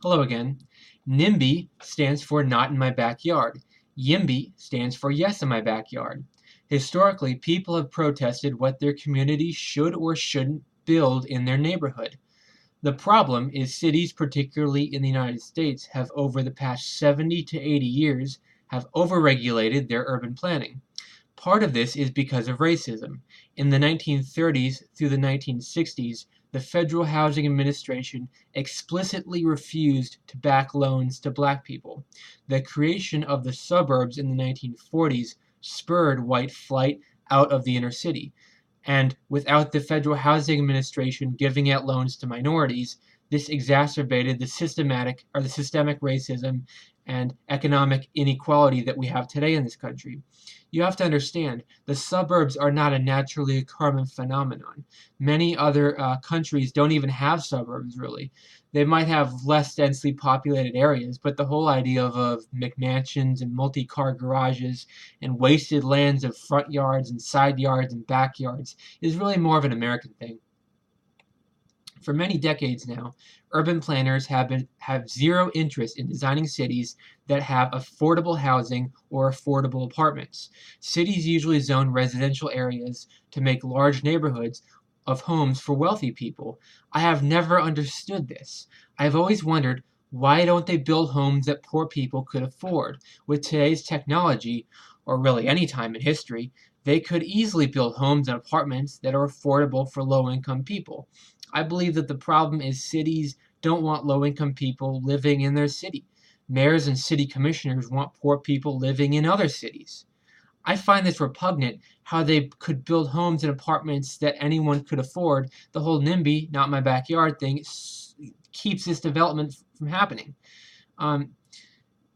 Hello again. NIMBY stands for Not in My Backyard. YIMBY stands for Yes in My Backyard. Historically, people have protested what their community should or shouldn't build in their neighborhood. The problem is cities, particularly in the United States, have over the past 70 to 80 years have overregulated their urban planning. Part of this is because of racism. In the 1930s through the 1960s, the Federal Housing Administration explicitly refused to back loans to black people. The creation of the suburbs in the 1940s spurred white flight out of the inner city. And without the Federal Housing Administration giving out loans to minorities, this exacerbated the systemic racism and economic inequality that we have today in this country. You have to understand, the suburbs are not a naturally occurring phenomenon. Many other countries don't even have suburbs, really. They might have less densely populated areas, but the whole idea of McMansions and multi-car garages and wasted lands of front yards and side yards and backyards is really more of an American thing. For many decades now, urban planners have zero interest in designing cities that have affordable housing or affordable apartments. Cities usually zone residential areas to make large neighborhoods of homes for wealthy people. I have never understood this. I have always wondered, why don't they build homes that poor people could afford? With today's technology, or really any time in history, they could easily build homes and apartments that are affordable for low-income people. I believe that the problem is cities don't want low-income people living in their city. Mayors and city commissioners want poor people living in other cities. I find this repugnant, how they could build homes and apartments that anyone could afford. The whole NIMBY, not my backyard thing, keeps this development from happening. Um,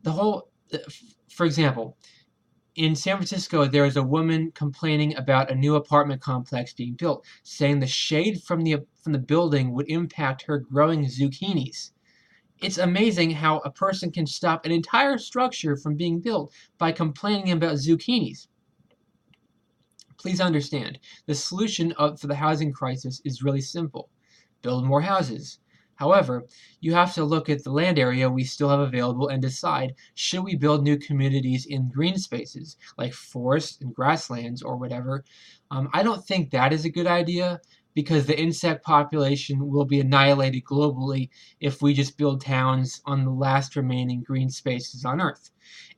for example, in San Francisco, there is a woman complaining about a new apartment complex being built, saying the shade from the building would impact her growing zucchinis. It's amazing how a person can stop an entire structure from being built by complaining about zucchinis. Please understand, the solution for the housing crisis is really simple. Build more houses. However, you have to look at the land area we still have available and decide, should we build new communities in green spaces, like forests and grasslands or whatever? I don't think that is a good idea, because the insect population will be annihilated globally if we just build towns on the last remaining green spaces on Earth.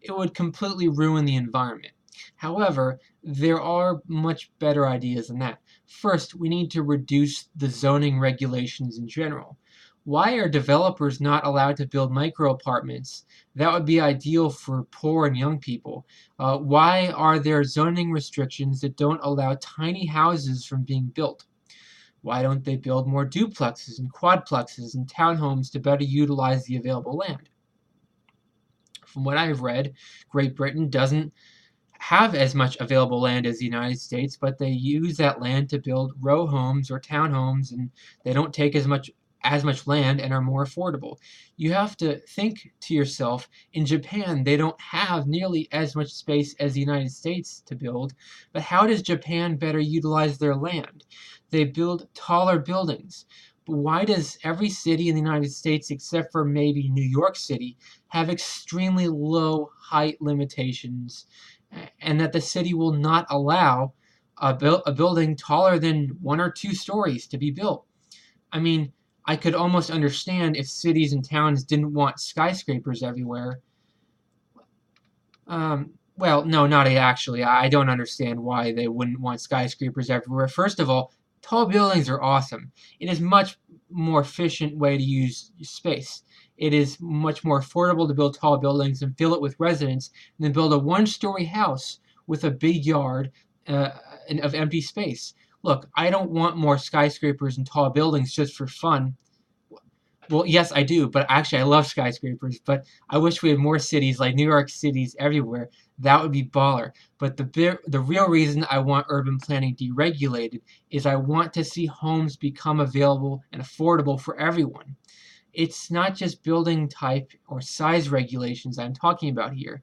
It would completely ruin the environment. However, there are much better ideas than that. First, we need to reduce the zoning regulations in general. Why are developers not allowed to build micro apartments? That would be ideal for poor and young people. Why are there zoning restrictions that don't allow tiny houses from being built? Why don't they build more duplexes and quadplexes and townhomes to better utilize the available land? From what I've read, Great Britain doesn't have as much available land as the United States, but they use that land to build row homes or townhomes, and they don't take as much land and are more affordable. You have to think to yourself, in Japan, they don't have nearly as much space as the United States to build, but how does Japan better utilize their land? They build taller buildings. But why does every city in the United States, except for maybe New York City, have extremely low height limitations, and that the city will not allow a building taller than 1 or 2 stories to be built? I mean, I could almost understand if cities and towns didn't want skyscrapers everywhere. Well, no, not actually. I don't understand why they wouldn't want skyscrapers everywhere. First of all, tall buildings are awesome. It is much more efficient way to use space. It is much more affordable to build tall buildings and fill it with residents than build a 1-story house with a big yard of empty space. Look, I don't want more skyscrapers and tall buildings just for fun. Well, yes, I do, but actually I love skyscrapers, but I wish we had more cities like New York cities everywhere. That would be baller. But the real reason I want urban planning deregulated is I want to see homes become available and affordable for everyone. It's not just building type or size regulations I'm talking about here.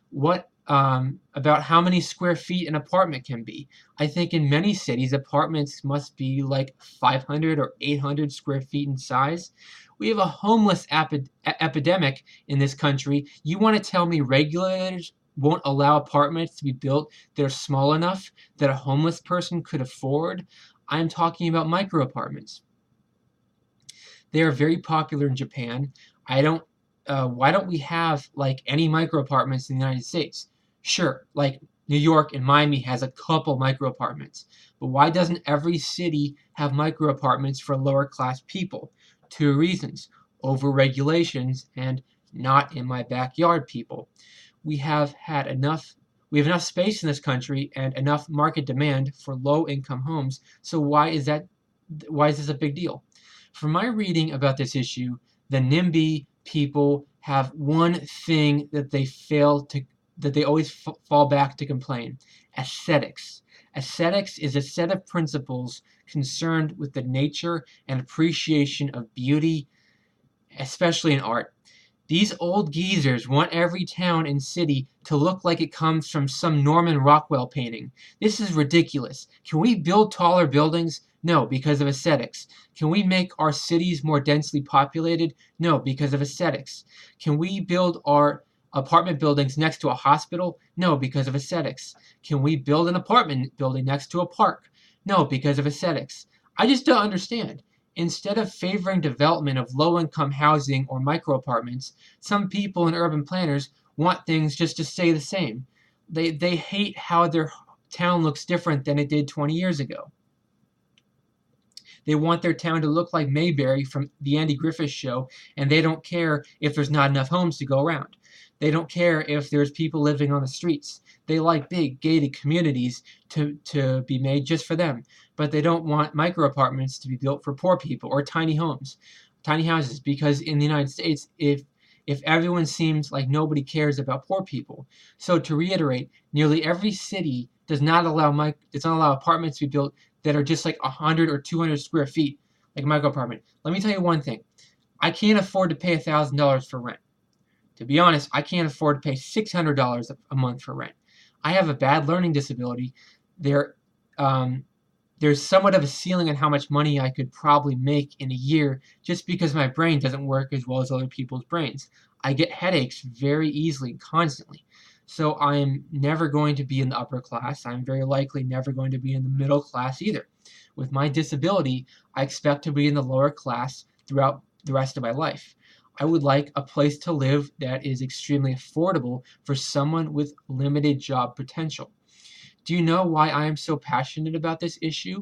What about how many square feet an apartment can be? I think in many cities, apartments must be like 500 or 800 square feet in size. We have a homeless epidemic in this country. You want to tell me regulators won't allow apartments to be built that are small enough that a homeless person could afford? I'm talking about micro apartments. They are very popular in Japan. I don't. Why don't we have like any micro apartments in the United States? Sure, like New York and Miami has a couple micro apartments, but why doesn't every city have micro apartments for lower class people? Two reasons: over regulations and not in my backyard people. We have had enough. We have enough space in this country and enough market demand for low income homes. So why is that? Why is this a big deal? From my reading about this issue, the NIMBY people have one thing that they always fall back to complain: aesthetics. Aesthetics is a set of principles concerned with the nature and appreciation of beauty, especially in art. These old geezers want every town and city to look like it comes from some Norman Rockwell painting. This is ridiculous. Can we build taller buildings? No, because of aesthetics. Can we make our cities more densely populated? No, because of aesthetics. Can we build our apartment buildings next to a hospital? No, because of aesthetics. Can we build an apartment building next to a park? No, because of aesthetics. I just don't understand. Instead of favoring development of low-income housing or micro-apartments, some people and urban planners want things just to stay the same. They hate how their town looks different than it did 20 years ago. They want their town to look like Mayberry from the Andy Griffith Show, and they don't care if there's not enough homes to go around. They don't care if there's people living on the streets. They like big, gated communities to be made just for them, but they don't want micro apartments to be built for poor people or tiny houses, because in the United States, if everyone seems like nobody cares about poor people. So to reiterate, nearly every city does not allow apartments to be built that are just like 100 or 200 square feet, like a micro apartment. Let me tell you one thing. I can't afford to pay $1,000 for rent. To be honest, I can't afford to pay $600 a month for rent. I have a bad learning disability. There's somewhat of a ceiling on how much money I could probably make in a year just because my brain doesn't work as well as other people's brains. I get headaches very easily, constantly. So I'm never going to be in the upper class. I'm very likely never going to be in the middle class either. With my disability, I expect to be in the lower class throughout the rest of my life. I would like a place to live that is extremely affordable for someone with limited job potential. Do you know why I am so passionate about this issue?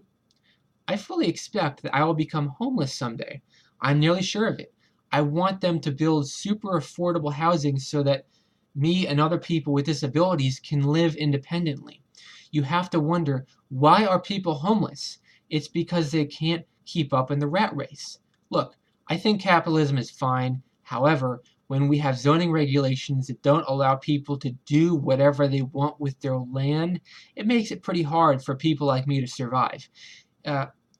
I fully expect that I will become homeless someday. I'm nearly sure of it. I want them to build super affordable housing so that me and other people with disabilities can live independently. You have to wonder, why are people homeless? It's because they can't keep up in the rat race. Look, I think capitalism is fine. However, when we have zoning regulations that don't allow people to do whatever they want with their land, it makes it pretty hard for people like me to survive.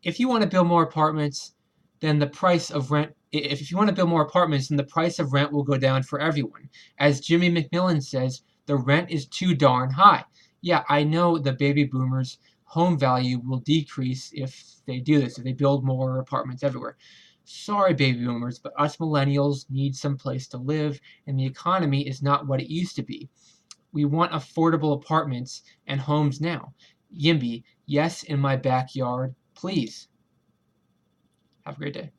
If you want to build more apartments, then the price of rent if you want to build more apartments, then the price of rent will go down for everyone. As Jimmy McMillan says, the rent is too darn high. Yeah, I know the baby boomers' home value will decrease if they do this, if they build more apartments everywhere. Sorry, baby boomers, but us millennials need some place to live, and the economy is not what it used to be. We want affordable apartments and homes now. YIMBY, yes, in my backyard, please. Have a great day.